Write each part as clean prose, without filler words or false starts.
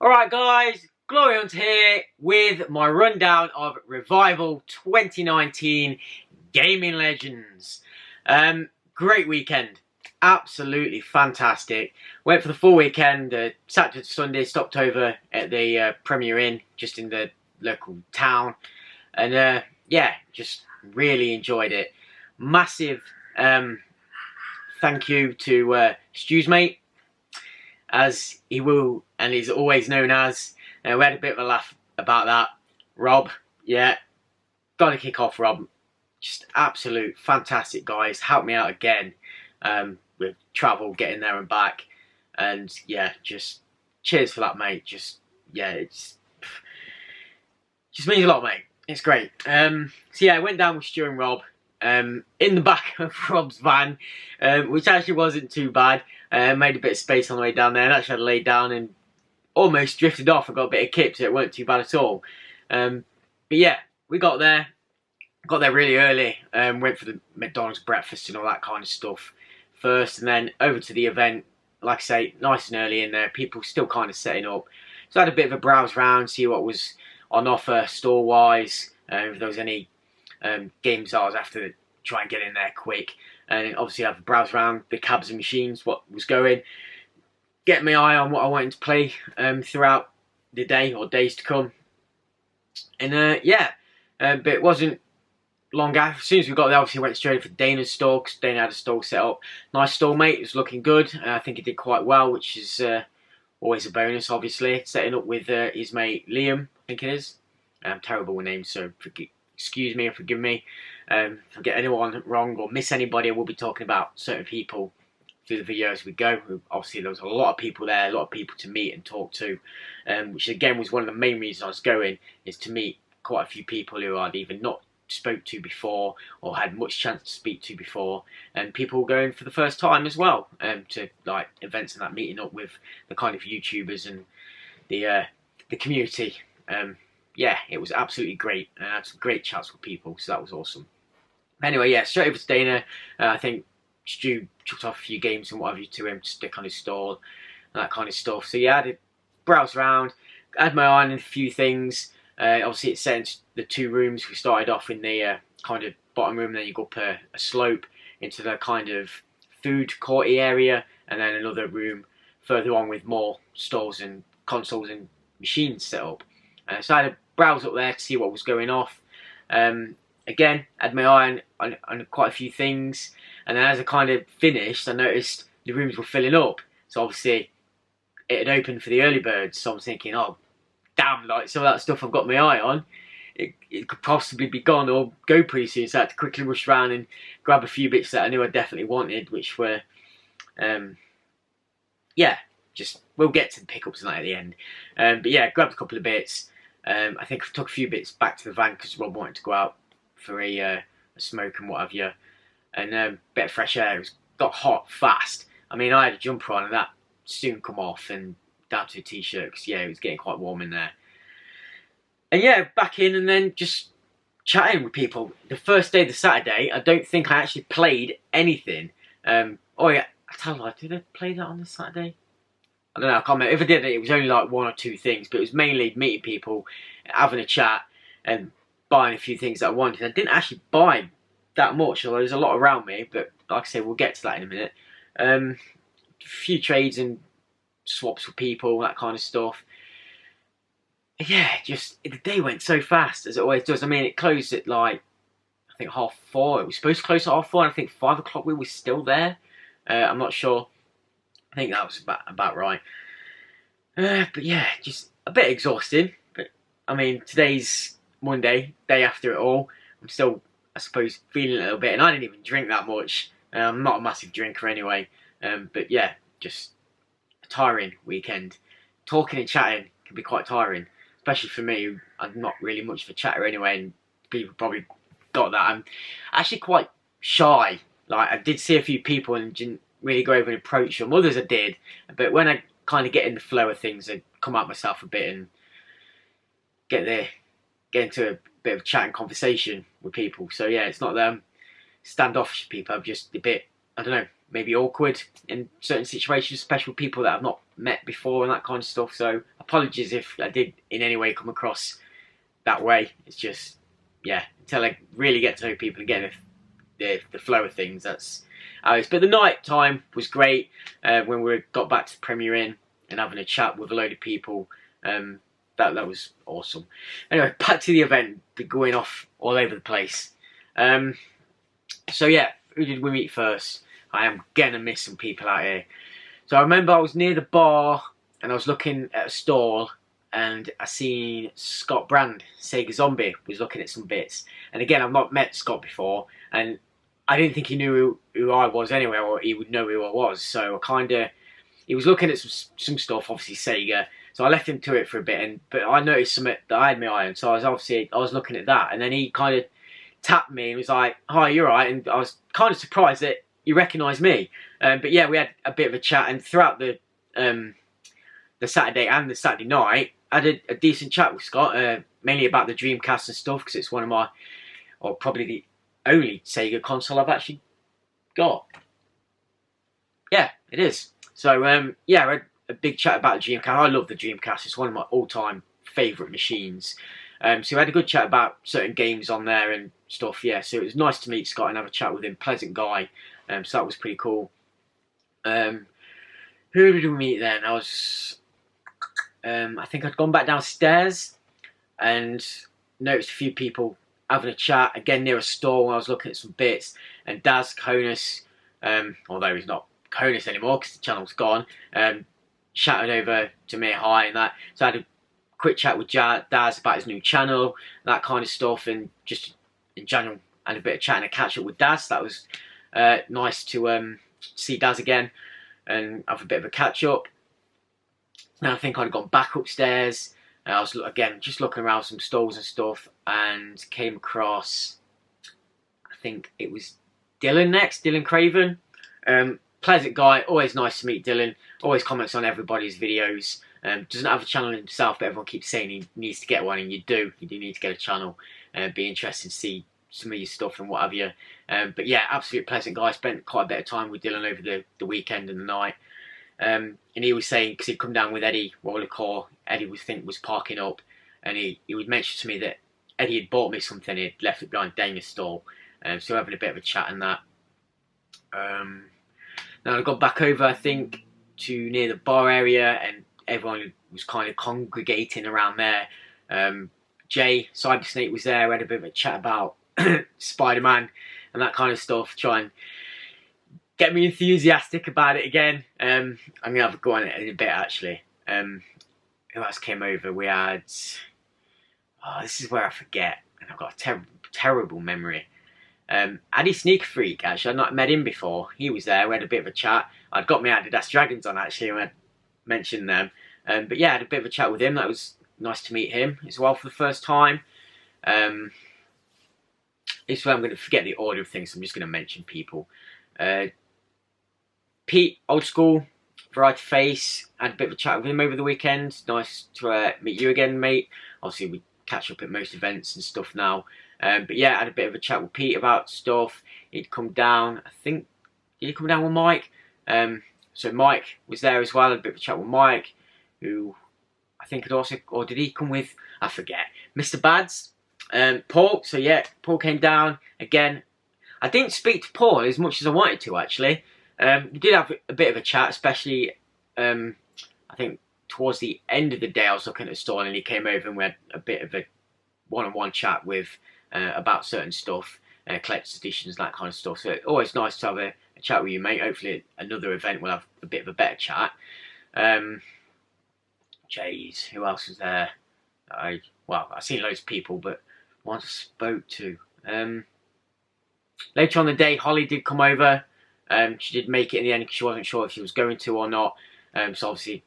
Alright guys, GloryHunter here with my rundown of Revival 2019 Gaming Legends. Great weekend, absolutely fantastic. Went for the full weekend, Saturday to Sunday, stopped over at the Premier Inn, just in the local town. And yeah, just really enjoyed it. Massive thank you to Stu's mate, as he will and is always known as. We had a bit of a laugh about that. Rob, yeah, gotta kick off Rob. Just absolute fantastic guys. Helped me out again with travel, getting there and back. And yeah, just cheers for that, mate. Just yeah, just means a lot, mate. It's great. So yeah, I went down with Stu and Rob in the back of Rob's van, which actually wasn't too bad. Made a bit of space on the way down there, and actually had to lay down and almost drifted off. I got a bit of kip, so it weren't too bad at all. But yeah, we got there really early. Went for the McDonald's breakfast and all that kind of stuff first, and then over to the event. Like I say, nice and early in there. People still kind of setting up. So I had a bit of a browse round, see what was on offer store-wise. If there was any games I was after, try and get in there quick. And obviously have a browse around the cabs and machines, what was going. Get my eye on what I wanted to play throughout the day or days to come. And yeah, but it wasn't long after. As soon as we got there, obviously went straight for Dana's stall, because Dana had a stall set up. Nice stall, mate. It was looking good. I think he did quite well, which is always a bonus, obviously. Setting up with his mate Liam, I think it is. I'm terrible with names, so excuse me and forgive me. If I get anyone wrong or miss anybody, I will be talking about certain people through the video as we go. Obviously, there was a lot of people there, a lot of people to meet and talk to, which again was one of the main reasons I was going, is to meet quite a few people who I'd either not spoke to before or had much chance to speak to before, and people going for the first time as well, to like events and that, meeting up with the kind of YouTubers and the community. Yeah, it was absolutely great. I had some great chats with people, so that was awesome. Anyway, yeah, straight over to Dana. I think Stu chucked off a few games and what have you to him to stick on his stall and that kind of stuff. So yeah, I did browse around, had my eye on a few things. Obviously, it sent the two rooms. We started off in the kind of bottom room, then you go up a slope into the kind of food courty area, and then another room further on with more stalls and consoles and machines set up. So I had a browse up there to see what was going off. Again, had my eye on quite a few things, and then as I kind of finished, I noticed the rooms were filling up. So obviously, it had opened for the early birds. So I'm thinking, oh, damn, like some of that stuff I've got my eye on, it could possibly be gone or go pretty soon. So I had to quickly rush around and grab a few bits that I knew I definitely wanted, which were, yeah, just we'll get to the pickups and that at the end. But yeah, grabbed a couple of bits. I think I took a few bits back to the van because Rob wanted to go out for a smoke and what have you, and a bit of fresh air. It got hot fast. I mean, I had a jumper on and that soon come off and down to a t-shirt because yeah, it was getting quite warm in there. And yeah, back in and then just chatting with people. The first day, the Saturday, I don't think I actually played anything. Oh yeah, I tell you, did I play that on the Saturday? I don't know, I can't remember. If I did it, it was only like one or two things, but it was mainly meeting people, having a chat, and buying a few things that I wanted. I didn't actually buy that much, although there's a lot around me, but like I say, we'll get to that in a minute. A few trades and swaps with people, that kind of stuff. Yeah, just, the day went so fast, as it always does. I mean, it closed at like, I think 4:30. It was supposed to close at 4:30, and I think 5 o'clock we were still there. I'm not sure. I think that was about right. But yeah, just a bit exhausting. But I mean, today's Monday, day after it all. I'm still, I suppose, feeling a little bit. And I didn't even drink that much. I'm not a massive drinker anyway. But yeah, just a tiring weekend. Talking and chatting can be quite tiring. Especially for me, I'm not really much of a chatter anyway. And people probably got that. I'm actually quite shy. Like, I did see a few people and didn't really go over and approach them. Others I did, but when I kind of get in the flow of things, I come out myself a bit and get into a bit of chat and conversation with people. So yeah, it's not them standoffish people. I'm just a bit, I don't know, maybe awkward in certain situations, especially with people that I've not met before and that kind of stuff. So apologies if I did in any way come across that way. It's just, yeah, until I really get to know people again, if the flow of things, that's how it is. But the night time was great when we got back to the Premier Inn and having a chat with a load of people. That was awesome. Anyway, back to the event, going off all over the place. So yeah, who did we meet first? I am gonna miss some people out here. So I remember I was near the bar and I was looking at a stall and I seen Scott Brand, Sega Zombie, was looking at some bits. And again, I've not met Scott before and I didn't think he knew who I was anyway, or he would know who I was. So he was looking at some stuff, obviously Sega. So I left him to it for a bit, but I noticed something that I had my eye on. So I was looking at that, and then he kind of tapped me and was like, "Hi, you're right." And I was kind of surprised that he recognised me. But yeah, we had a bit of a chat, and throughout the Saturday and the Saturday night, I had a decent chat with Scott, mainly about the Dreamcast and stuff, because it's one of my, or probably the only Sega console I've actually got. Yeah, it is. So yeah, I had a big chat about the Dreamcast. I love the Dreamcast. It's one of my all-time favourite machines. So we had a good chat about certain games on there and stuff. Yeah, so it was nice to meet Scott and have a chat with him. Pleasant guy. So that was pretty cool. Who did we meet then? I think I'd gone back downstairs and noticed a few people having a chat again near a store when I was looking at some bits. And Daz Conus, although he's not Conus anymore because the channel's gone, shouted over to me hi and that. So I had a quick chat with Daz about his new channel, that kind of stuff, and just in general had a bit of chat and a catch up with Daz. That was nice to see Daz again and have a bit of a catch up. Now I think I'd gone back upstairs and I was again just looking around some stalls and stuff and came across, I think it was Dylan next, Dylan Craven. Pleasant guy, always nice to meet Dylan, always comments on everybody's videos. Doesn't have a channel himself, but everyone keeps saying he needs to get one, and you do need to get a channel. Be interested to see some of your stuff and what have you. But yeah, absolute pleasant guy. Spent quite a bit of time with Dylan over the weekend and the night. And he was saying, because he'd come down with Eddie Rollercore, Eddie was parking up, and he would mention to me that Eddie had bought me something, he'd left it behind Dana's stall. So having a bit of a chat and that. Now I got back over, I think, to near the bar area, and everyone was kind of congregating around there. Jay, Cybersnake, was there. We had a bit of a chat about Spider-Man and that kind of stuff. Try and get me enthusiastic about it again. I'm going to have a go on it in a bit, actually. Who else came over? We had... Oh, this is where I forget. And I've got a terrible memory. Addy Sneaker Freak, actually. I'd not met him before. He was there. We had a bit of a chat. I'd got my Adidas Dragons on, actually, and I'd mentioned them. But yeah, I had a bit of a chat with him. That was nice to meet him as well for the first time. This is where I'm going to forget the order of things, so I'm just going to mention people. Pete, old school, Variety Face. Had a bit of a chat with him over the weekend. Nice to meet you again, mate. Obviously, we catch up at most events and stuff now. But yeah, I had a bit of a chat with Pete about stuff. He'd come down, I think, did he come down with Mike? So Mike was there as well. I had a bit of a chat with Mike, who I think had also, or did he come with, I forget, Mr. Bads, Paul. So yeah, Paul came down again. I didn't speak to Paul as much as I wanted to, actually. We did have a bit of a chat, especially I think towards the end of the day I was looking at the store and he came over and we had a bit of a one-on-one chat with about certain stuff, collector's editions, that kind of stuff. So it's always nice to have a chat with you, mate. Hopefully another event we'll have a bit of a better chat. Jeez, who else was there? Well, I've seen loads of people, but one I spoke to. Later on in the day, Holly did come over. She did make it in the end because she wasn't sure if she was going to or not. So obviously,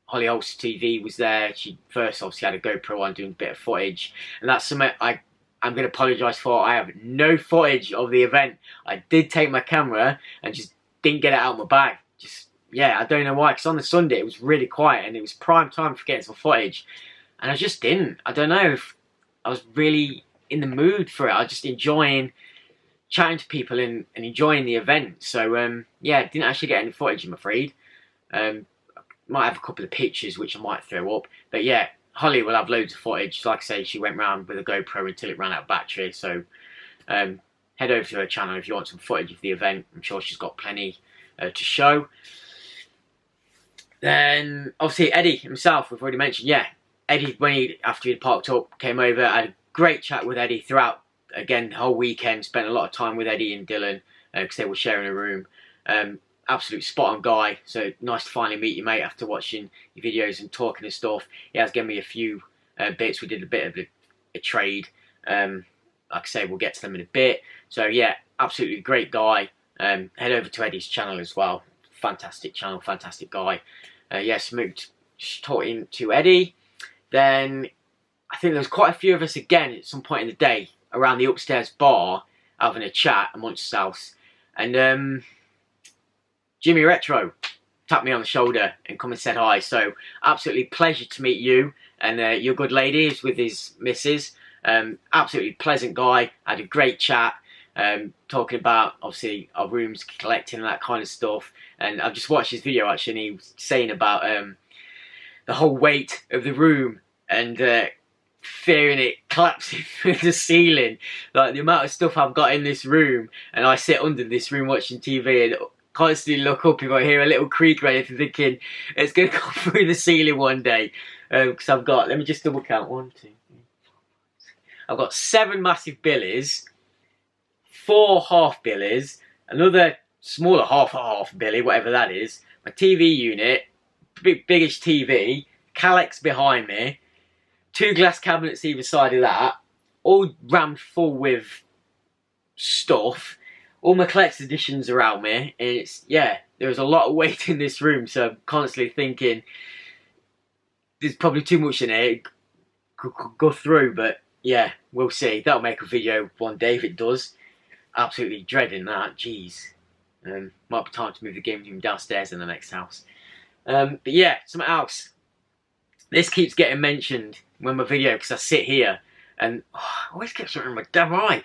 Holly Holster TV was there. She first obviously had a GoPro on doing a bit of footage. And that's something I'm going to apologise for. I have no footage of the event. I did take my camera and just didn't get it out of my bag. Just, yeah, I don't know why. Because on the Sunday, it was really quiet and it was prime time for getting some footage. And I just didn't. I don't know if I was really in the mood for it. I was just enjoying chatting to people and enjoying the event. So yeah, didn't actually get any footage, I'm afraid. Might have a couple of pictures which I might throw up, but yeah, Holly will have loads of footage. Like I say, she went round with a GoPro until it ran out of battery. So head over to her channel if you want some footage of the event. I'm sure she's got plenty to show. Then obviously Eddie himself, we've already mentioned. Yeah, Eddie, after he'd parked up, came over. I had a great chat with Eddie throughout, again, the whole weekend. Spent a lot of time with Eddie and Dylan because they were sharing a room. Absolute spot on guy. So nice to finally meet you, mate, after watching your videos and talking and stuff. He has given me a few bits. We did a bit of a trade. Like I say, we'll get to them in a bit. So yeah, absolutely great guy. Head over to Eddie's channel as well. Fantastic channel, fantastic guy. Yes, moved talking to Eddie. Then I think there was quite a few of us again at some point in the day around the upstairs bar having a chat amongst ourselves. And Jimmy Retro tapped me on the shoulder and come and said hi. So absolutely pleasure to meet you and your good lady is with his missus. Absolutely pleasant guy. Had a great chat. Talking about obviously our rooms, collecting and that kind of stuff. And I've just watched his video actually, and he was saying about the whole weight of the room and fearing it collapsing through the ceiling. Like the amount of stuff I've got in this room, and I sit under this room watching TV and constantly look up if I hear a little creak or anything, thinking it's going to come through the ceiling one day. Because I've got, let me just double count, 1, 2, 3, 4, 5, 6. I've got 7 massive billies, 4 half billies, another smaller half billy, whatever that is, my TV unit, biggish TV, Calyx behind me, 2 glass cabinets either side of that, all rammed full with stuff, all my collector's editions around me, and it's, yeah, there's a lot of weight in this room, so I'm constantly thinking there's probably too much in here, it could go through, but yeah, we'll see. That'll make a video one day if it does. Absolutely dreading that, jeez. Might be time to move the game room downstairs in the next house. But yeah, something else. This keeps getting mentioned when my video, because I sit here and I always get something in my damn eye.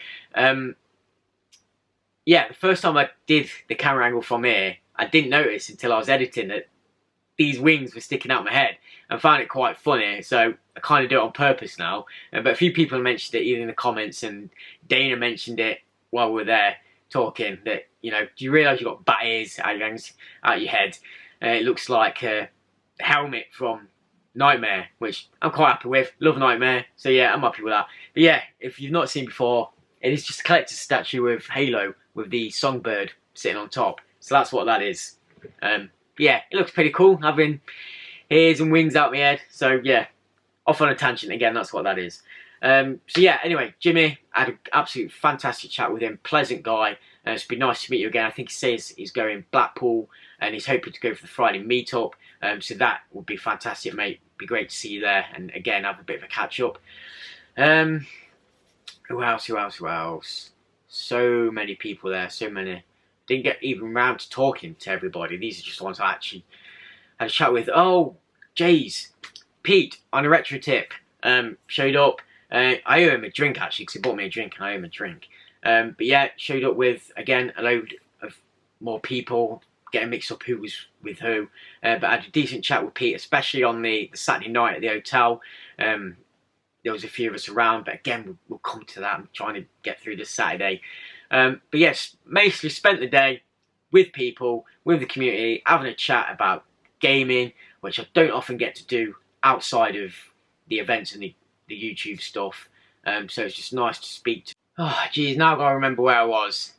Yeah, the first time I did the camera angle from here, I didn't notice until I was editing that these wings were sticking out my head, and found it quite funny. So I kind of do it on purpose now. But a few people mentioned it either in the comments, and Dana mentioned it while we were there talking, that, you know, do you realise you've got bat ears out your head? It looks like a helmet from Nightmare, which I'm quite happy with. Love Nightmare, so yeah, I'm happy with that. But yeah, if you've not seen before, it is just a collector's statue with Halo, with the songbird sitting on top. So that's what that is. Yeah, it looks pretty cool, having ears and wings out my head. So yeah, off on a tangent again, that's what that is. So yeah, anyway, Jimmy, I had an absolute fantastic chat with him, pleasant guy. It's been nice to meet you again. I think he says he's going Blackpool and he's hoping to go for the Friday meetup. So that would be fantastic, mate. Be great to see you there, and again have a bit of a catch up. Who else? So many people there, so many. Didn't get even round to talking to everybody. These are just the ones I actually had a chat with. Oh, Jays, Pete on a retro tip showed up. I owe him a drink actually, because he bought me a drink and I owe him a drink. But yeah, showed up with, again, a load of more people, getting mixed up who was with who. But I had a decent chat with Pete, especially on the Saturday night at the hotel. There was a few of us around, but again, we'll come to that. I'm trying to get through this Saturday. But yes, basically spent the day with people, with the community, having a chat about gaming, which I don't often get to do outside of the events and the YouTube stuff. So it's just nice to speak to. Oh, geez, now I've got to remember where I was.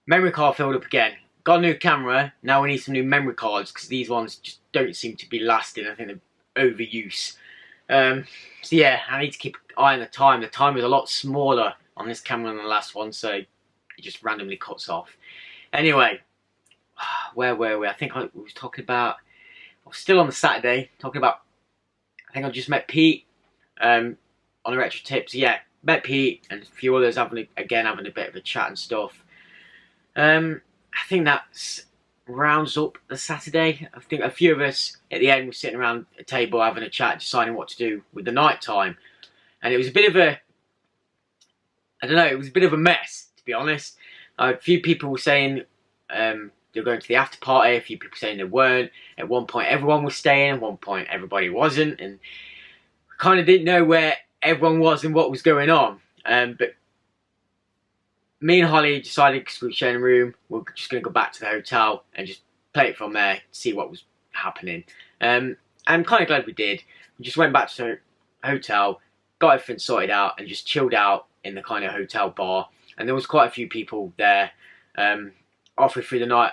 Memory card filled up again. Got a new camera. Now we need some new memory cards, because these ones just don't seem to be lasting. I think they're overuse. So yeah, I need to keep an eye on the time. The time is a lot smaller on this camera than the last one, so it just randomly cuts off. Anyway, where were we? I think I was talking about, I was still on the Saturday, talking about, I think I just met Pete on the retro tips. Yeah, met Pete and a few others, having a bit of a chat and stuff. I think that's rounds up the Saturday. I think a few of us at the end were sitting around a table having a chat, deciding what to do with the night time. And it was a bit of a, I don't know, it was a bit of a mess, to be honest. A few people were saying they were going to the after party, a few people saying they weren't. At one point everyone was staying, at one point everybody wasn't, and kind of didn't know where everyone was and what was going on. But me and Holly decided, because we were sharing a room, we're just going to go back to the hotel and just play it from there, see what was happening. I'm kind of glad we did. We just went back to the hotel, got everything sorted out, and just chilled out in the kind of hotel bar. And there was quite a few people there. Halfway through the night,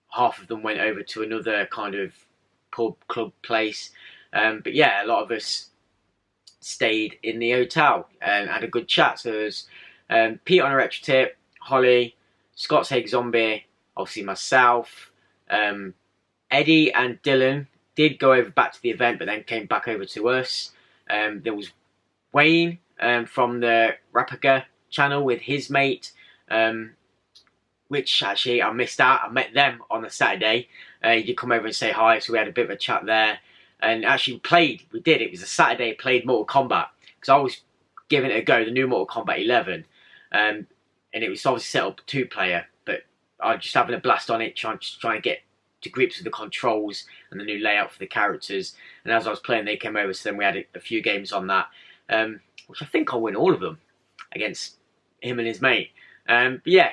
half of them went over to another kind of pub club place. But yeah, a lot of us stayed in the hotel and had a good chat. So there's Pete on a retro tip, Holly, Scott's Egg Zombie, obviously myself, Eddie and Dylan did go over back to the event, but then came back over to us. There was Wayne from the Rapaka channel with his mate, which actually I missed out. I met them on a Saturday. He did come over and say hi, so we had a bit of a chat there. And actually we did. It was a Saturday, played Mortal Kombat, because I was giving it a go, the new Mortal Kombat 11. And it was obviously set up 2-player, but I was just having a blast on it, trying to get to grips with the controls and the new layout for the characters. And as I was playing, they came over, so then we had a few games on that, which I think I'll win all of them against him and his mate. But yeah,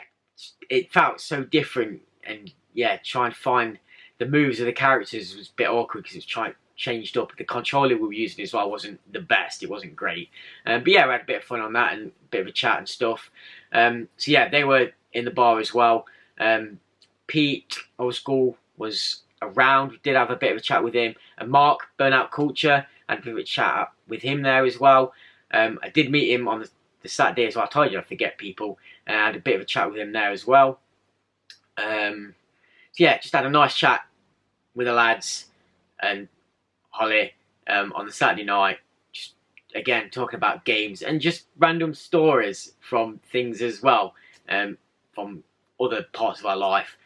it felt so different, and yeah, trying to find the moves of the characters was a bit awkward because it was changed up. The controller we were using as well wasn't the best, it wasn't great. But yeah, we had a bit of fun on that and a bit of a chat and stuff. So yeah, they were in the bar as well. Pete, old school, was around. We did have a bit of a chat with him. And Mark, Burnout Culture, had a bit of a chat with him there as well. I did meet him on the Saturday as well. I told you I forget people. And I had a bit of a chat with him there as well. So yeah, just had a nice chat with the lads and Holly on the Saturday night. Just again talking about games and just random stories from things as well, from other parts of our life,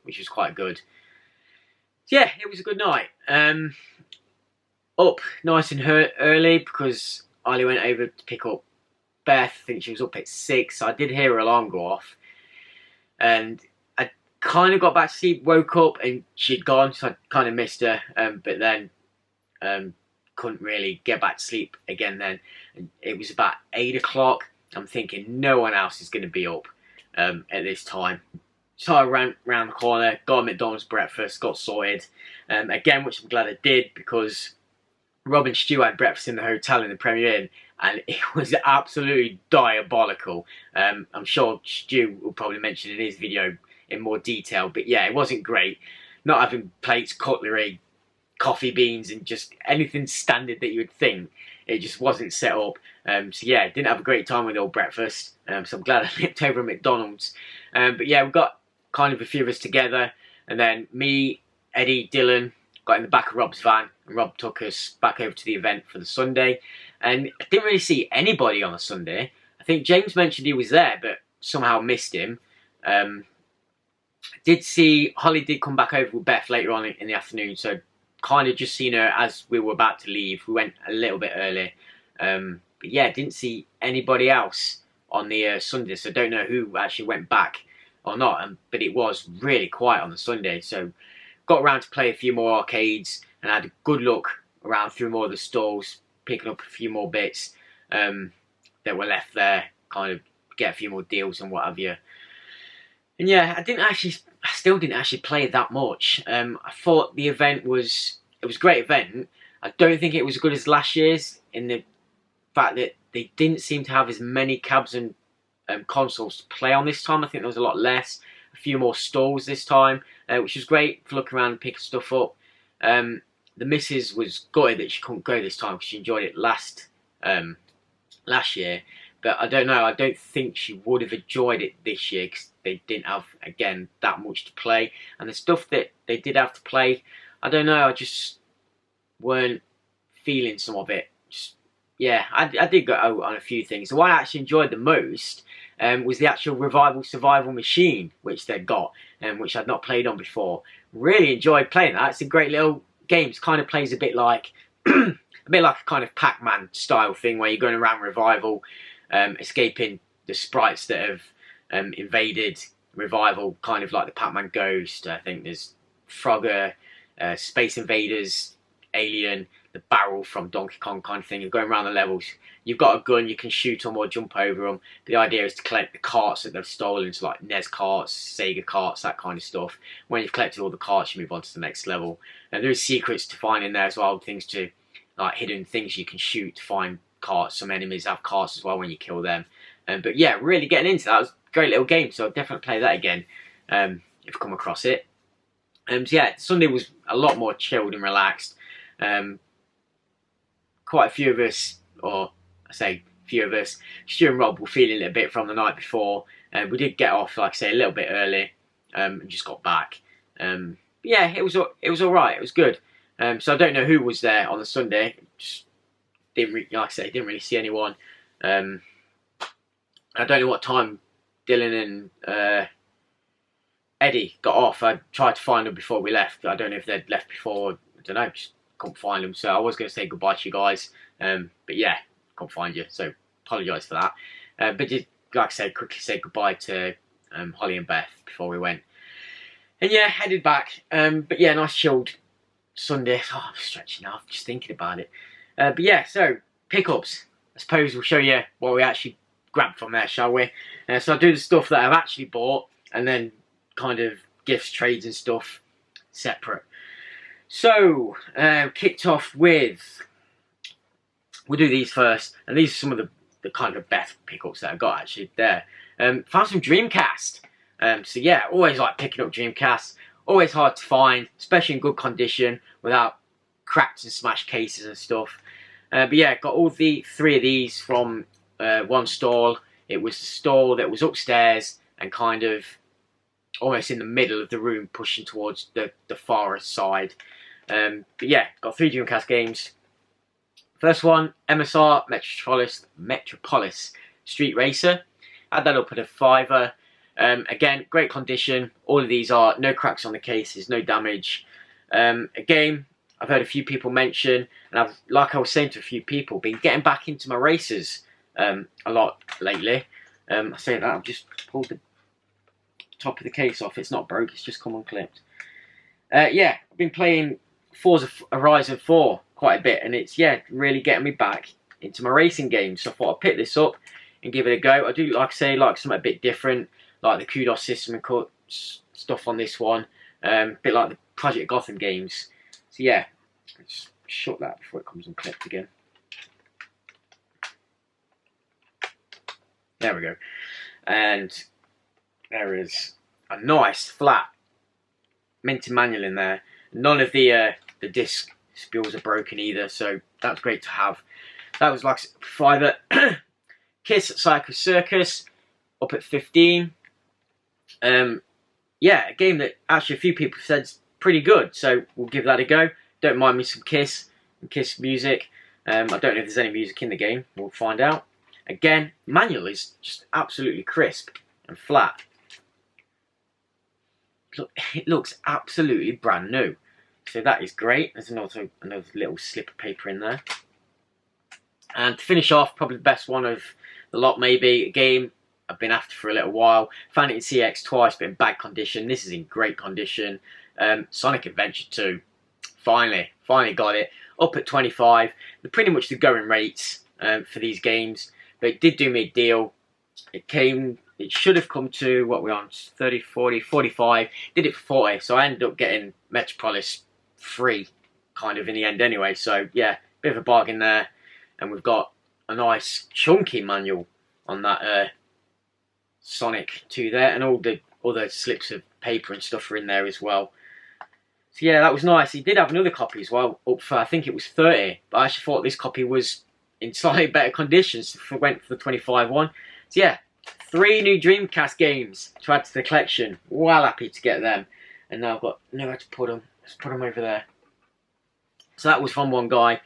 which was quite good. So yeah, it was a good night. Up nice and early because Holly went over to pick up Beth. I think she was up at 6. So I did hear her alarm go off, and I kind of got back to sleep, woke up, and she'd gone, so I kind of missed her. But then couldn't really get back to sleep again then. And it was about 8 o'clock. I'm thinking no one else is going to be up at this time. So I ran round the corner, got a McDonald's breakfast, got sorted. Again, which I'm glad I did, because Rob and Stu had breakfast in the hotel in the Premier Inn, and it was absolutely diabolical. I'm sure Stu will probably mention in his video in more detail, but yeah, it wasn't great. Not having plates, cutlery, coffee beans, and just anything standard that you would think. It just wasn't set up. So yeah, didn't have a great time with all breakfast. So I'm glad I nipped over at McDonald's. But yeah, we got kind of a few of us together, and then me, Eddie, Dylan got in the back of Rob's van, and Rob took us back over to the event for the Sunday. And I didn't really see anybody on the Sunday. I think James mentioned he was there, but somehow missed him. Did see Holly did come back over with Beth later on in the afternoon, so kind of just seen her as we were about to leave. We went a little bit early. But yeah, didn't see anybody else on the Sunday, so don't know who actually went back or not. But it was really quiet on the Sunday, so got around to play a few more arcades and had a good look around through more of the stalls, picking up a few more bits that were left there, kind of get a few more deals and what have you. And yeah, I still didn't actually play that much. I thought the event was a great event. I don't think it was as good as last year's, in the fact that they didn't seem to have as many cabs and consoles to play on this time. I think there was a lot less, a few more stalls this time, which was great for looking around and picking stuff up. The missus was gutted that she couldn't go this time because she enjoyed it last year. But I don't know, I don't think she would have enjoyed it this year because they didn't have, again, that much to play. And the stuff that they did have to play, I don't know, I just weren't feeling some of it. Yeah, I did go out on a few things. The one I actually enjoyed the most was the actual Revival Survival machine, which they got, which I'd not played on before. Really enjoyed playing that. It's a great little game. It kind of plays a bit like a kind of Pac-Man style thing, where you're going around Revival, escaping the sprites that have Invaded, Revival, kind of like the Pac-Man Ghost. I think there's Frogger, Space Invaders, Alien, the barrel from Donkey Kong kind of thing. You're going around the levels. You've got a gun, you can shoot them or jump over them. The idea is to collect the carts that they've stolen, so like NES carts, Sega carts, that kind of stuff. When you've collected all the carts, you move on to the next level. And there is secrets to find in there as well, things to, like hidden things you can shoot to find carts. Some enemies have carts as well when you kill them. But yeah, really getting into that. It was a great little game, so I'll definitely play that again if you come across it. So yeah, Sunday was a lot more chilled and relaxed. Quite a few of us, or I say few of us, Stu and Rob were feeling it a bit from the night before. We did get off, like I say, a little bit early and just got back. Yeah, it was all right. It was good. So I don't know who was there on the Sunday. Just like I say, didn't really see anyone. I don't know what time Dylan and Eddie got off. I tried to find them before we left. I don't know if they'd left before. I don't know. Just couldn't find them. So I was going to say goodbye to you guys. But yeah, couldn't find you. So apologise for that. But just, like I said, quickly say goodbye to Holly and Beth before we went. And yeah, headed back. But yeah, nice chilled Sunday. Oh, I'm stretching out just thinking about it. But yeah, so pickups. I suppose we'll show you what we actually grabbed from there, shall we? So I'll do the stuff that I've actually bought, and then kind of gifts, trades and stuff separate. So, kicked off with, we'll do these first, and these are some of the kind of best pickups that I got actually there. Found some Dreamcast. So yeah, always like picking up Dreamcast. Always hard to find, especially in good condition, without cracked and smashed cases and stuff. But yeah, got all three of these from one stall. It was the stall that was upstairs and kind of almost in the middle of the room, pushing towards the far side. But yeah, got 3 Dreamcast games. First one, MSR Metropolis Street Racer. Had that up at a £5. Again, great condition. All of these are no cracks on the cases, no damage. A game I've heard a few people mention, and I've, like I was saying to a few people, been getting back into my races a lot lately. I say that, I've just pulled the top of the case off. It's not broke, it's just come unclipped. Yeah, I've been playing Forza Horizon 4 quite a bit, and it's, yeah, really getting me back into my racing games. So I thought I'd pick this up and give it a go. I do, like I say, like something a bit different, like the kudos system and stuff on this one. A bit like the Project Gotham games. So yeah, let's shut that before it comes unclipped again. There we go. And there is a nice flat minted manual in there. None of the disc spools are broken either, so that's great to have. That was like £5. Kiss Psycho Circus up at 15. Yeah, a game that actually a few people said is pretty good, so we'll give that a go. Don't mind me some Kiss and Kiss music. I don't know if there's any music in the game. We'll find out. Again, manual is just absolutely crisp and flat. Look, it looks absolutely brand new. So that is great. There's another little slip of paper in there. And to finish off, probably the best one of the lot maybe, a game I've been after for a little while. Found it in CX twice, but in bad condition. This is in great condition. Sonic Adventure 2. Finally got it. Up at 25. They're pretty much the going rates for these games. But it did do me a deal. It should have come to, what we're on, 30, 40, 45. Did it for 40, so I ended up getting Metropolis free, kind of, in the end anyway. So, yeah, bit of a bargain there. And we've got a nice chunky manual on that Sonic 2 there. And all the other slips of paper and stuff are in there as well. So, yeah, that was nice. He did have another copy as well, up for, I think it was 30. But I actually thought this copy was in slightly better conditions, so went for the 25 one. So, yeah. 3 new Dreamcast games to add to the collection. Well happy to get them. And now I've got nowhere to put them. Let's put them over there. So that was from one guy.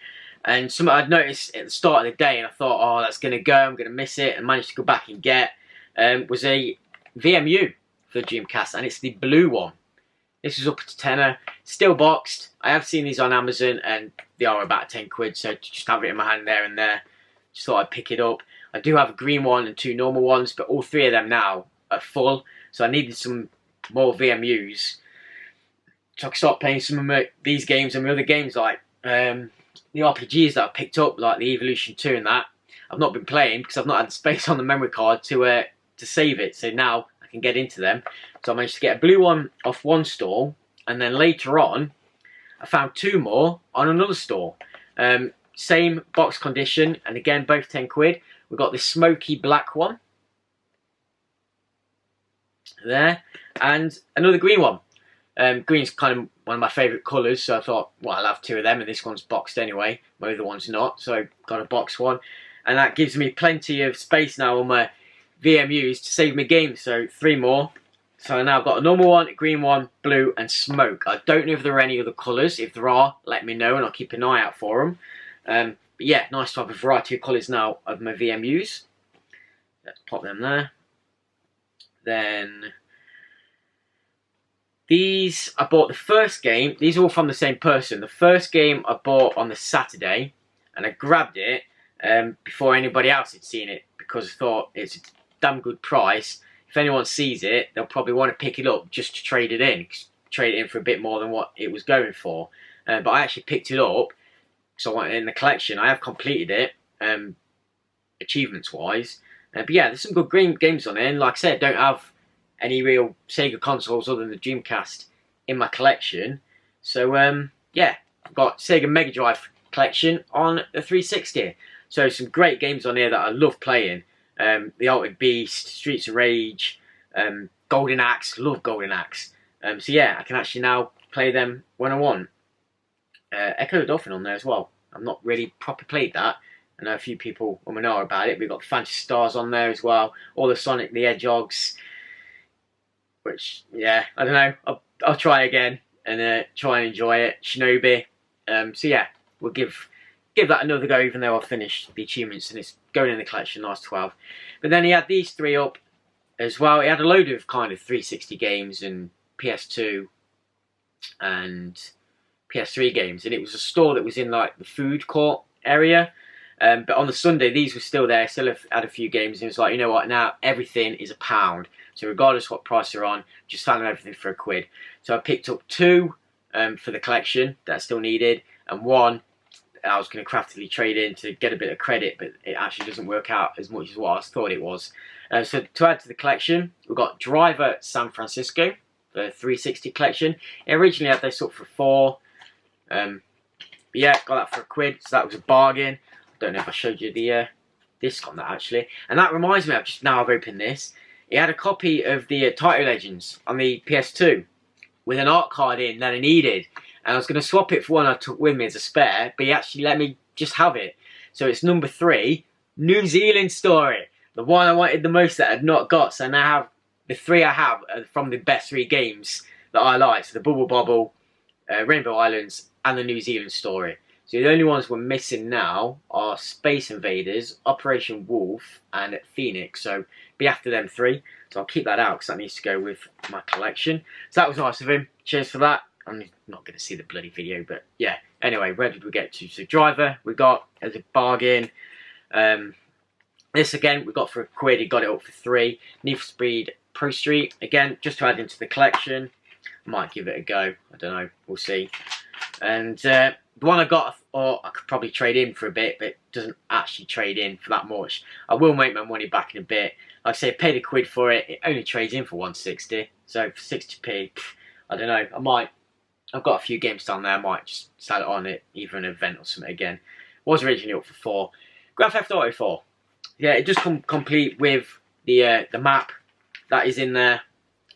And something I'd noticed at the start of the day, and I thought, oh, that's going to go, I'm going to miss it, and managed to go back and get, was a VMU for the Dreamcast, and it's the blue one. This is up to tenner, still boxed. I have seen these on Amazon, and they are about 10 quid, so just have it in my hand there and there. Just thought I'd pick it up. I do have a green one and 2 normal ones, but all 3 of them now at full, so I needed some more VMUs so I could start playing some of these games and my other games, like the RPGs that I picked up, like the Evolution 2 and that. I've not been playing because I've not had space on the memory card to save it, so now I can get into them. So I managed to get a blue one off one store, and then later on I found 2 more on another store. Same box condition, and again both 10 quid. We've got this smoky black one there, and another green one. Green's kind of one of my favourite colours, so I thought, well, I'll have 2 of them, and this one's boxed anyway. My other one's not, so I got a box one. And that gives me plenty of space now on my VMUs to save my games, so 3 more. So now I've got a normal one, a green one, blue, and smoke. I don't know if there are any other colours. If there are, let me know, and I'll keep an eye out for them. But yeah, nice to have a variety of colours now of my VMUs. Let's pop them there. Then these, I bought the first game. These are all from the same person. The first game I bought on the Saturday, and I grabbed it before anybody else had seen it, because I thought it's a damn good price. If anyone sees it, they'll probably want to pick it up just to trade it in. Trade it in for a bit more than what it was going for. But I actually picked it up because I want it in the collection. I have completed it, achievements-wise. But yeah, there's some good games on it. And like I said, I don't have any real Sega consoles other than the Dreamcast in my collection. So yeah, I've got Sega Mega Drive collection on the 360. So some great games on here that I love playing. The Altered Beast, Streets of Rage, Golden Axe, love Golden Axe. So yeah, I can actually now play them when I want. Echo the Dolphin on there as well. I've not really properly played that. I know a few people will know about it. We've got Fantasy Stars on there as well. All the Sonic the Hedgehogs. Which, yeah, I don't know. I'll try again and try and enjoy it. Shinobi. So yeah, we'll give that another go, even though I've finished the achievements and it's going in the collection, last 12. But then he had these 3 up as well. He had a load of kind of 360 games and PS2 and PS3 games, and it was a store that was in like the food court area. But on the Sunday, these were still there. Still had a few games, and it was like, you know what? Now everything is £1. So regardless what price they're on, just found everything for £1. So I picked up 2 for the collection that I still needed, and 1 I was going to craftily trade in to get a bit of credit, but it actually doesn't work out as much as what I thought it was. So to add to the collection, we've got Driver San Francisco, the 360 collection. It originally had this up for 4. Yeah, got that for £1, so that was a bargain. I don't know if I showed you the disc on that actually. And that reminds me, I've opened this. It had a copy of the Title Legends on the PS2 with an art card in that I needed. And I was going to swap it for one I took with me as a spare, but he actually let me just have it. So it's number 3, New Zealand Story. The one I wanted the most that I'd not got. So now I have the 3 I have are from the best 3 games that I like. So the Bubble Bobble, Rainbow Islands, and the New Zealand Story. So the only ones we're missing now are Space Invaders, Operation Wolf, and Phoenix. So be after them 3. So I'll keep that out because that needs to go with my collection. So that was nice of him. Cheers for that. I'm not going to see the bloody video, but yeah. Anyway, where did we get to? So Driver, we got as a bargain. This again, we got for £1. He got it up for 3. Need for Speed Pro Street. Again, just to add into the collection. I might give it a go. I don't know. We'll see. And the one I got, or I could probably trade in for a bit, but it doesn't actually trade in for that much. I will make my money back in a bit. Like I say, I paid £1 for it. It only trades in for 160. So for 60p, I don't know. I've got a few games down there. I might just sell it on it, either an event or something again. It was originally up for 4. Grand Theft Auto 4. Yeah, it just come complete with the map that is in there.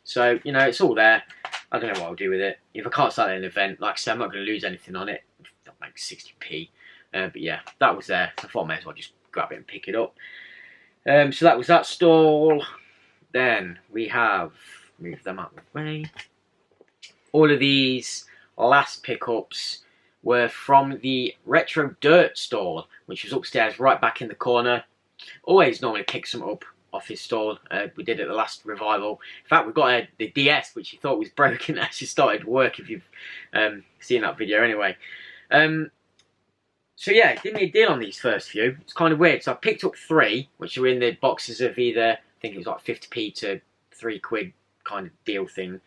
So, you know, it's all there. I don't know what I'll do with it. If I can't sell it at an event, like I said, I'm not going to lose anything on it. I'll make 60p. But yeah, that was there. So I thought I may as well just grab it and pick it up. So that was that stall. Then we have, move them out of the way. All of these last pickups were from the Retro Dirt stall, which was upstairs right back in the corner. Always normally pick some up off his stall. We did it at the last revival. In fact, we got the DS, which he thought was broken, actually started to work, if you've seen that video anyway. So yeah, it did me a deal on these first few. It's kind of weird. So I picked up 3, which were in the boxes of either, I think it was like 50p to £3 kind of deal thing.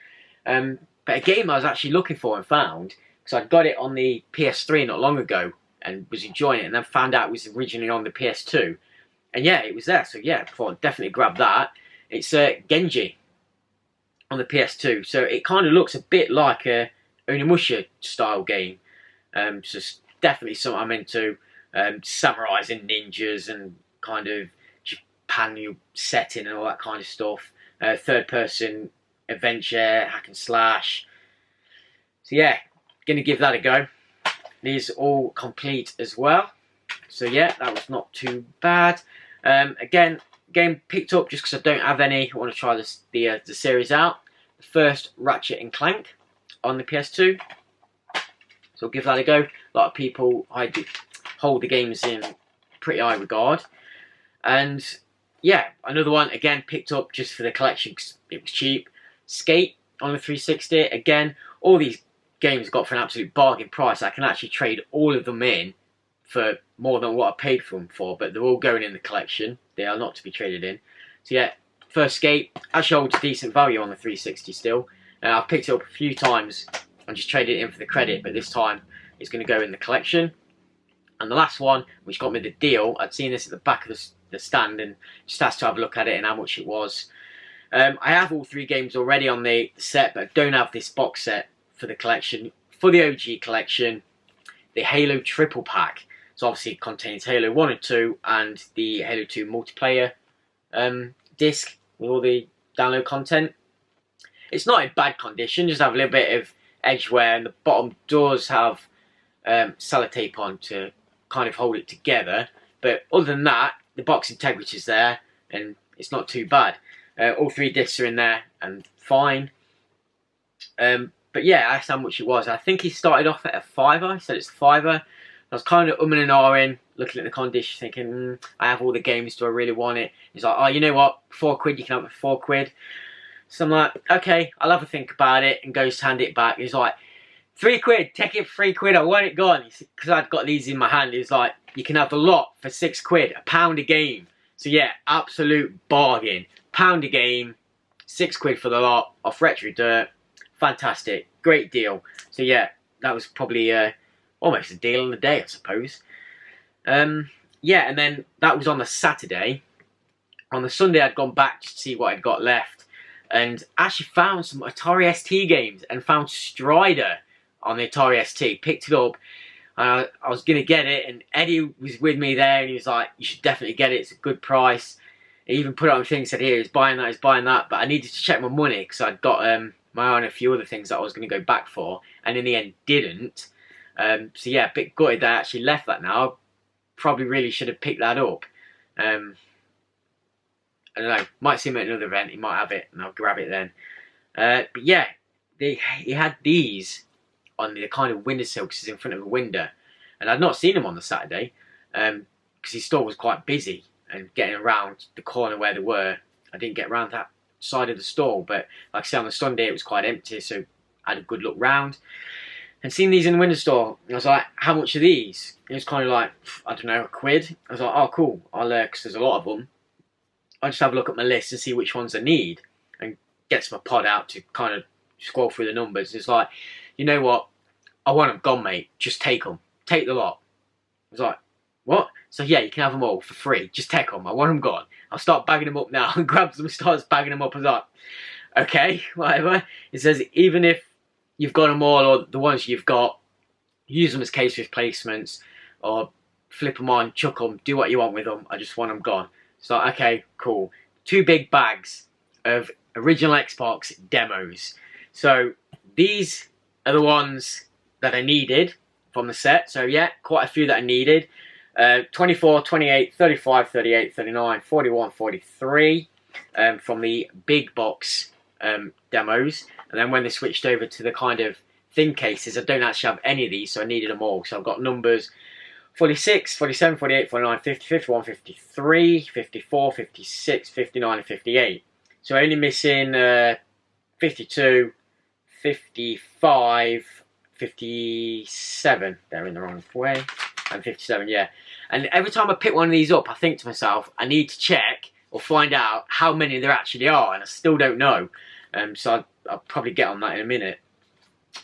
But a game I was actually looking for and found, because I'd got it on the PS3 not long ago and was enjoying it, and then found out it was originally on the PS2. And yeah, it was there, so yeah, I thought I'd definitely grab that. It's Genji on the PS2, so it kind of looks a bit like a Onimusha style game. So it's definitely something I'm into. Samurais and ninjas and kind of Japan setting and all that kind of stuff. Third person adventure, hack and slash. So yeah, gonna give that a go. These are all complete as well. So yeah, that was not too bad. Again, game picked up just because I don't have any. I want to try the series out. The first Ratchet and Clank on the PS2. So I'll give that a go. A lot of people hold the games in pretty high regard. And yeah, another one again picked up just for the collection because it was cheap. Skate on the 360. Again, all these games got for an absolute bargain price. I can actually trade all of them in for more than what I paid for them for, but they're all going in the collection. They are not to be traded in. So yeah, first Skate actually holds decent value on the 360 still. I've picked it up a few times and just traded it in for the credit, but this time it's going to go in the collection. And the last one, which got me the deal, I'd seen this at the back of the stand and just asked to have a look at it and how much it was. I have all 3 games already on the set, but I don't have this box set for the collection. For the OG collection, the Halo Triple Pack. So obviously it contains Halo 1 and 2 and the Halo 2 multiplayer disc with all the download content. It's not in bad condition, just have a little bit of edge wear, and the bottom does have sellotape on to kind of hold it together. But other than that, the box integrity is there and it's not too bad. All 3 discs are in there and fine. But yeah, I asked how much it was. I think he started off at a £5. He said it's a £5. I was kind of umming and ahhing, looking at the condition, thinking, I have all the games, do I really want it? He's like, oh, you know what, £4, you can have it for £4. So I'm like, okay, I'll have a think about it, and goes to hand it back. He's like, £3, take it for £3, I want it gone. Because I'd got these in my hand, he's like, you can have the lot for £6, £1 a game. So yeah, absolute bargain. £1 a game, £6 for the lot, off Retro Dirt. Fantastic, great deal. So yeah, that was probably almost a deal on the day, I suppose. Yeah, and then that was on the Saturday. On the Sunday, I'd gone back to see what I'd got left, and actually found some Atari ST games, and found Strider on the Atari ST. Picked it up. I was going to get it, and Eddie was with me there, and he was like, you should definitely get it, it's a good price. He even put it on the thing, said, here, he's buying that, he's buying that, but I needed to check my money, because I'd got my eye on a few other things that I was going to go back for, and in the end didn't. So yeah, a bit gutted that I actually left that now. Probably really should have picked that up. I don't know, might see him at another event, he might have it, and I'll grab it then. But yeah, he had these on the kind of windowsill, because he's in front of a window. And I'd not seen him on the Saturday, because his store was quite busy, and getting around the corner where they were, I didn't get around that side of the store. But like I said, on the Sunday it was quite empty, so I had a good look round. And seen these in the window store, and I was like, how much are these? It was kind of like, I don't know, £1. I was like, oh cool, I'll, because there's a lot of them. I'll just have a look at my list and see which ones I need, and gets my pod out to kind of scroll through the numbers. It's like, you know what, I want them gone, mate, just take them, take the lot. I was like, what? So yeah, you can have them all for free, just take them, I want them gone. I'll start bagging them up now, and grabs them and starts bagging them up. I was like, okay, whatever. It says, even if you've got them all, or the ones you've got, use them as case replacements, or flip them on, chuck them, do what you want with them, I just want them gone. So, okay, cool. 2 big bags of original Xbox demos. So, these are the ones that I needed from the set. So, yeah, quite a few that I needed. 24, 28, 35, 38, 39, 41, 43 from the big box demos. And then when they switched over to the kind of thin cases, I don't actually have any of these, so I needed them all. So I've got numbers 46, 47, 48, 49, 50, 51, 53, 54, 56, 59 and 58. So only missing 52, 55, 57. They're in the wrong way. And 57, yeah. And every time I pick one of these up, I think to myself, I need to check or find out how many there actually are, and I still don't know. So I'll probably get on that in a minute.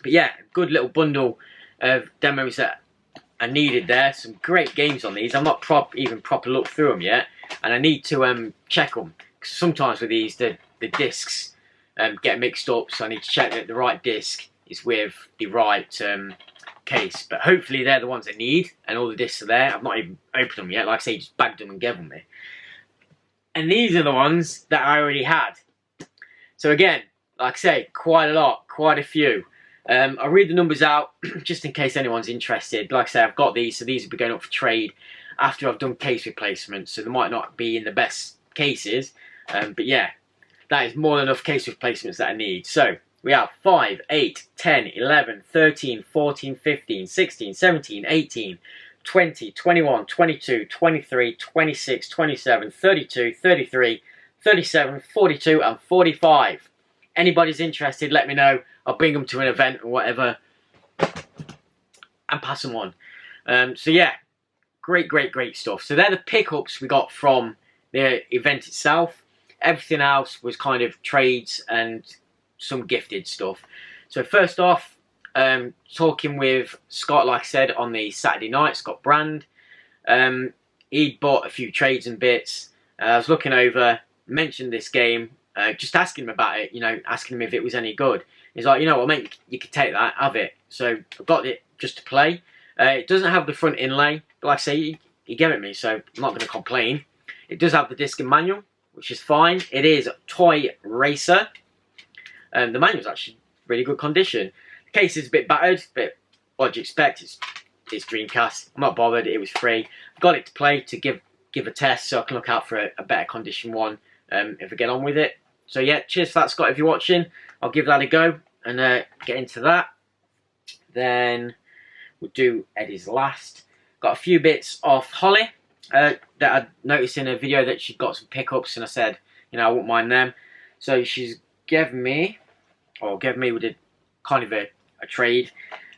But yeah, good little bundle of demos that I needed there. Some great games on these. I'm not even proper looked through them yet, and I need to check them, because sometimes with these the discs get mixed up, so I need to check that the right disc is with the right case. But hopefully they're the ones I need, and all the discs are there. I've not even opened them yet. Like I say, just bagged them and gave them me. And these are the ones that I already had. So again, like I say, quite a lot, quite a few. I'll read the numbers out just in case anyone's interested. Like I say, I've got these, so these will be going up for trade after I've done case replacements, so they might not be in the best cases. But yeah, that is more than enough case replacements that I need. So we have 5, 8, 10, 11, 13, 14, 15, 16, 17, 18, 20, 21, 22, 23, 26, 27, 32, 33, 37, 42 and 45. Anybody's interested, let me know. I'll bring them to an event or whatever and pass them on. So yeah, great stuff. So they're the pickups we got from the event itself. Everything else was kind of trades and some gifted stuff. So first off, talking with Scott, like I said, on the Saturday night, Scott Brand. He bought a few trades and bits. I was looking over, mentioned this game, just asking him about it, you know, asking him if it was any good. He's like, you know what, mate, you could take that, have it. So I've got it just to play. It doesn't have the front inlay, but like I say, he gave it me, so I'm not going to complain. It does have the disc and manual, which is fine. It is Toy Racer. The manual's actually really good condition. The case is a bit battered, but what do you expect? It's Dreamcast. I'm not bothered. It was free. I've got it to play to give a test, so I can look out for a better condition one if I get on with it. So yeah, cheers for that, Scott. If you're watching, I'll give that a go and get into that. Then we'll do Eddie's last. Got a few bits off Holly that I noticed in a video that she got some pickups, and I said, you know, I wouldn't mind them. So she's given me, we did kind of a trade.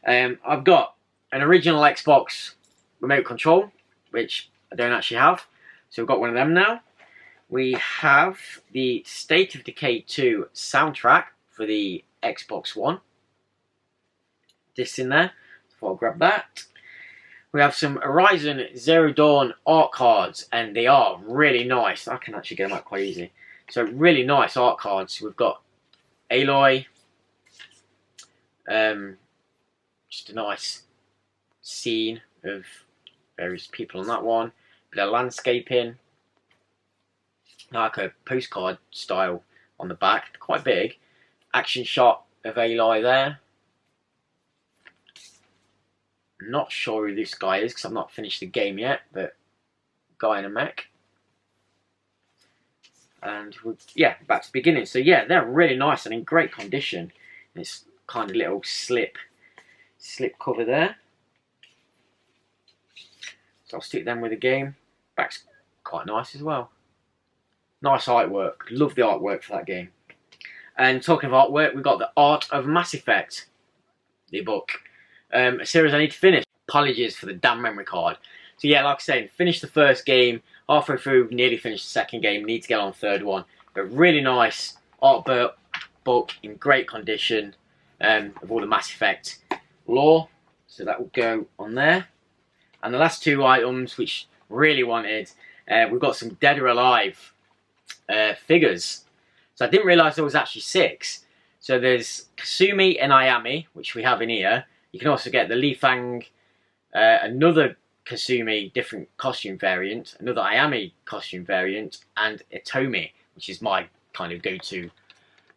I've got an original Xbox remote control, which I don't actually have. So we've got one of them now. We have the State of Decay 2 soundtrack for the Xbox One. This in there, so I'll grab that. We have some Horizon Zero Dawn art cards, and they are really nice. I can actually get them out quite easy. So really nice art cards. We've got Aloy, just a nice scene of various people on that one. Bit of landscaping, like a postcard style on the back, quite big. Action shot of Aloy there. Not sure who this guy is because I've not finished the game yet, but guy in a mech. And yeah, back to the beginning. So yeah, they're really nice and in great condition. This kind of little slip cover there. So I'll stick them with the game. Back's quite nice as well. Nice artwork. Love the artwork for that game. And talking of artwork, we've got the Art of Mass Effect, the book. A series I need to finish. Apologies for the damn memory card. So yeah, like I said, finished the first game, halfway through, nearly finished the second game, need to get on the third one. But really nice art book in great condition of all the Mass Effect lore. So that will go on there. And the last two items, which really wanted, we've got some Dead or Alive figures. So I didn't realise there was actually 6. So there's Kasumi and Ayami, which we have in here. You can also get the Li Fang, another Kasumi different costume variant, another Ayami costume variant, and Itomi, which is my kind of go-to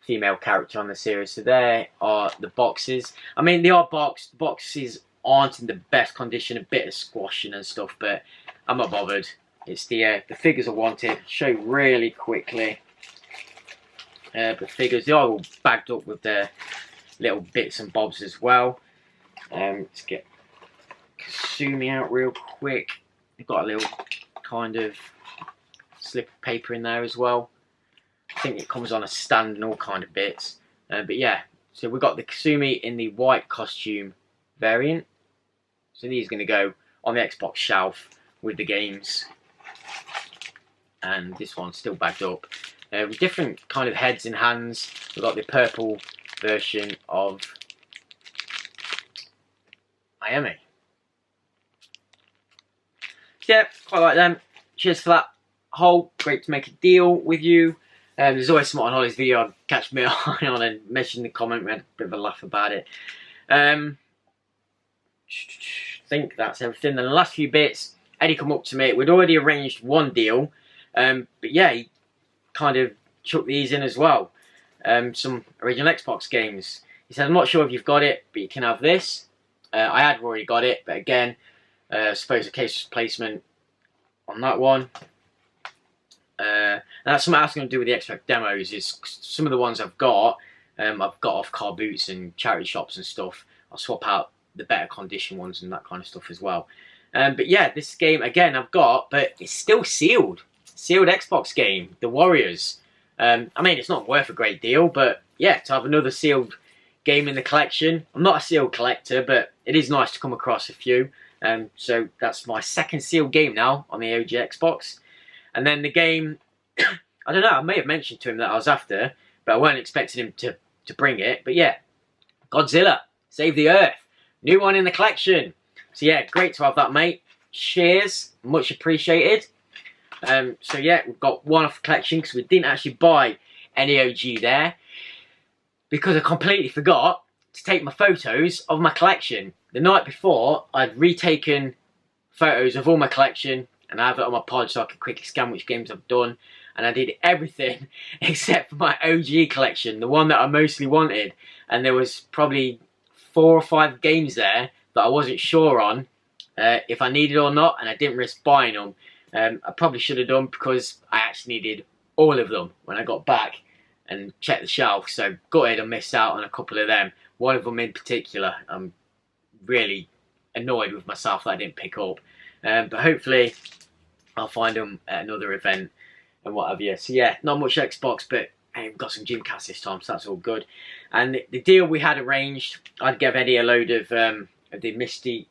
female character on the series. So there are the boxes. I mean, they are boxed. The boxes aren't in the best condition, a bit of squashing and stuff, but I'm not bothered. It's the figures I wanted. Show you really quickly. The figures, they are all bagged up with their little bits and bobs as well. Let's get Kasumi out real quick. They've got a little kind of slip of paper in there as well. I think it comes on a stand and all kind of bits. But yeah, so we've got the Kasumi in the white costume variant. So these are going to go on the Xbox shelf with the games. and this one's still bagged up. With different kind of heads and hands. We've got the purple version of Miami. So yeah, quite like them. Cheers for that, Hole. Great to make a deal with you. There's always something on Holly's video I'd catch me on and mention in the comment. We had a bit of a laugh about it. I think that's everything. Then the last few bits, Eddie come up to me. We'd already arranged one deal, but yeah, he kind of chucked these in as well. Some original Xbox games. He said, I'm not sure if you've got it, but you can have this. I had already got it, but again, I suppose a case placement on that one. And that's something else I'm going to do with the Xbox demos. Is some of the ones I've got off car boots and charity shops and stuff. I'll swap out the better condition ones and that kind of stuff as well. But yeah, this game again I've got, but it's still sealed. Sealed Xbox game, The Warriors. I mean, it's not worth a great deal, but yeah, to have another sealed game in the collection. I'm not a sealed collector, but it is nice to come across a few. So that's my second sealed game now on the OG Xbox. And then the game, I don't know, I may have mentioned to him that I was after, but I weren't expecting him to bring it. But yeah, Godzilla, Save the Earth. New one in the collection. So yeah, great to have that, mate. Cheers, much appreciated. So yeah, we've got one off the collection because we didn't actually buy any OG there because I completely forgot to take my photos of my collection. The night before, I'd retaken photos of all my collection and I have it on my pod so I could quickly scan which games I've done. And I did everything except for my OG collection, the one that I mostly wanted. And there was probably 4 or 5 games there that I wasn't sure on if I needed or not, and I didn't risk buying them. I probably should have done because I actually needed all of them when I got back and checked the shelf. So gutted I missed out on a couple of them. One of them in particular, I'm really annoyed with myself that I didn't pick up. But hopefully I'll find them at another event and what have you. So yeah, not much Xbox, but hey, we've got some Dreamcast this time, so that's all good. And the deal we had arranged, I'd give Eddie a load of the Misty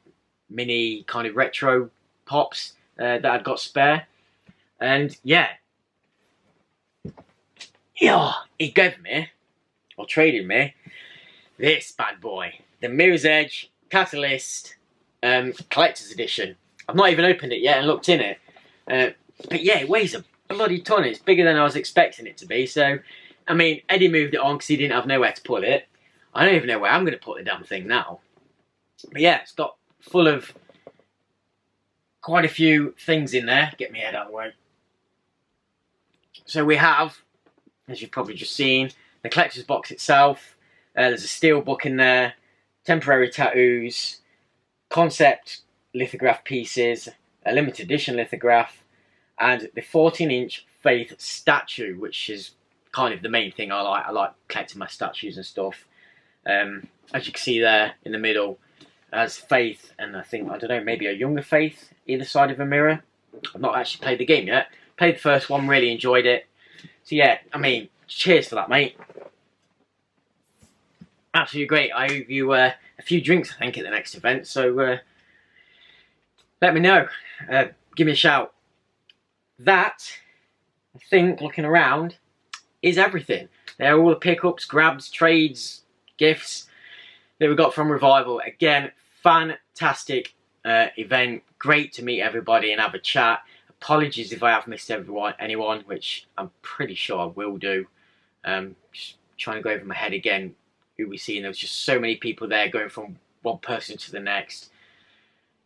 Mini kind of retro pops that I'd got spare. And yeah, he gave me, or traded me, this bad boy. The Mirror's Edge Catalyst Collector's Edition. I've not even opened it yet and looked in it. But yeah, it weighs a bloody ton. It's bigger than I was expecting it to be. So, I mean, Eddie moved it on because he didn't have nowhere to put it. I don't even know where I'm going to put the damn thing now. But yeah, it's got full of quite a few things in there. Get my head out of the way. So we have, as you've probably just seen, the collector's box itself. There's a steel book in there, temporary tattoos, concept lithograph pieces, a limited edition lithograph, and the 14-inch Faith statue, which is kind of the main thing I like. I like collecting my statues and stuff. As you can see there in the middle, as Faith, and I think, I don't know, maybe a younger Faith either side of a mirror. I've not actually played the game yet. Played the first one, really enjoyed it. So yeah, I mean, cheers for that, mate. Absolutely great. I owe you a few drinks, I think, at the next event. So let me know. Give me a shout. That, I think, looking around, is everything. They're all the pickups, grabs, trades, gifts that we got from Revival. Again, fantastic event. Great to meet everybody and have a chat. Apologies if I have missed anyone, which I'm pretty sure I will do. Just trying to go over my head again who we see, and there was just so many people there going from one person to the next.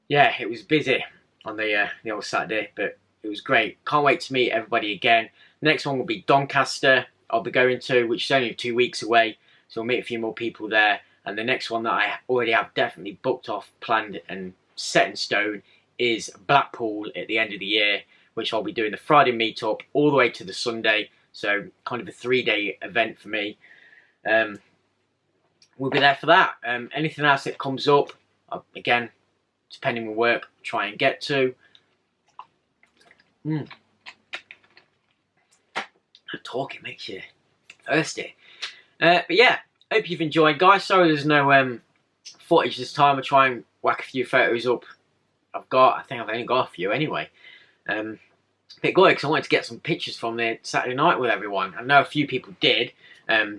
Yeah, it was busy on the old Saturday, but it was great. Can't wait to meet everybody again. The next one will be Doncaster, I'll be going to, which is only 2 weeks away, so we'll meet a few more people there. And the next one that I already have definitely booked off, planned and set in stone is Blackpool at the end of the year, which I'll be doing the Friday meetup all the way to the Sunday. So kind of a 3-day event for me. We'll be there for that. Anything else that comes up, again, depending on work, try and get to. Talking makes you thirsty. But yeah, hope you've enjoyed, guys. Sorry there's no footage this time. I'll try and whack a few photos up. I think I've only got a few anyway. bit glory because I wanted to get some pictures from there Saturday night with everyone. I know a few people did. I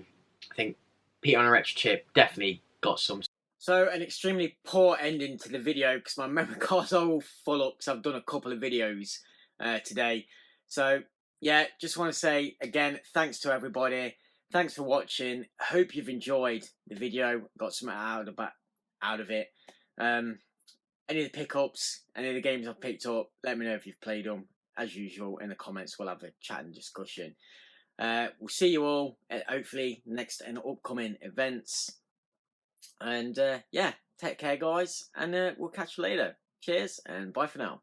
think Peter on a retro chip definitely got some. So an extremely poor ending to the video because my memory cards are all full up because I've done a couple of videos today. So yeah, just want to say again, thanks to everybody. Thanks for watching. Hope you've enjoyed the video. Got something out of it. Any of the pickups, any of the games I've picked up, let me know if you've played them. As usual, in the comments, we'll have a chat and discussion. We'll see you all, hopefully, next and upcoming events. And yeah, take care, guys, and we'll catch you later. Cheers, and bye for now.